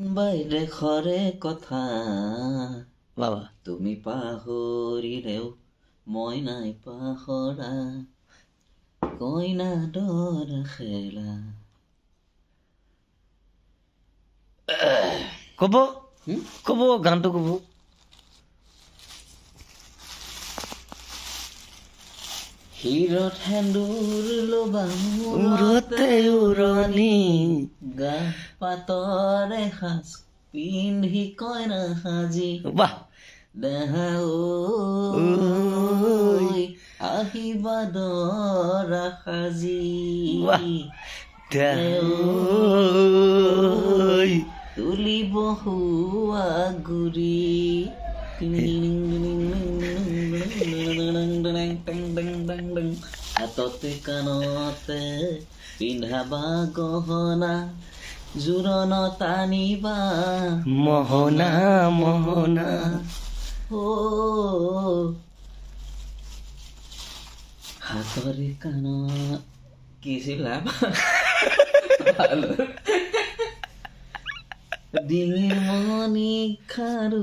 বাইৰে ঘৰে কথা বাবা তুমি পাহৰিলেও মই নাই পাহৰা কইনা দৰ খেলা কব কব গানটো কব হিৰত সেন্দুৰ লবা উৰতে উৰণি গা পাতৰে সাজ পিন্ধি কইনা সাজি বাহ দেহা ঐ আহিবা দৰা সাজি বাহ দেই তুলিব হুৱা গুৰি হাততে কাণতে পিন্ধাবা গহনা জোৰণত আনিবা মোহনা মোহনা হাতৰে কাণত কি ছিল ডিঙিৰ মণি খাৰু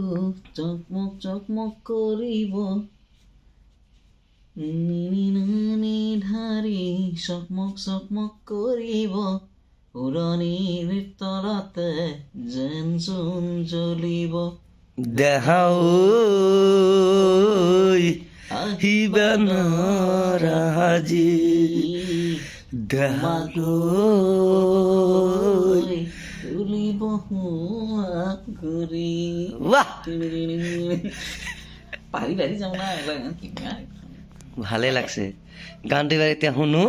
চকমক চকমক কৰিব ধাৰি চকমক চকমক কৰিব উৰণিৰ তলতে যেন জোন জ্বলিব দেহা ঐ আহিবা নৰাজি দেহা ঐ তুলিব হুৱা গুৰি বাহ পাৰি পাৰি যাওঁ না ভালে লাগছে গানটো এবাৰ এতিয়া শুনো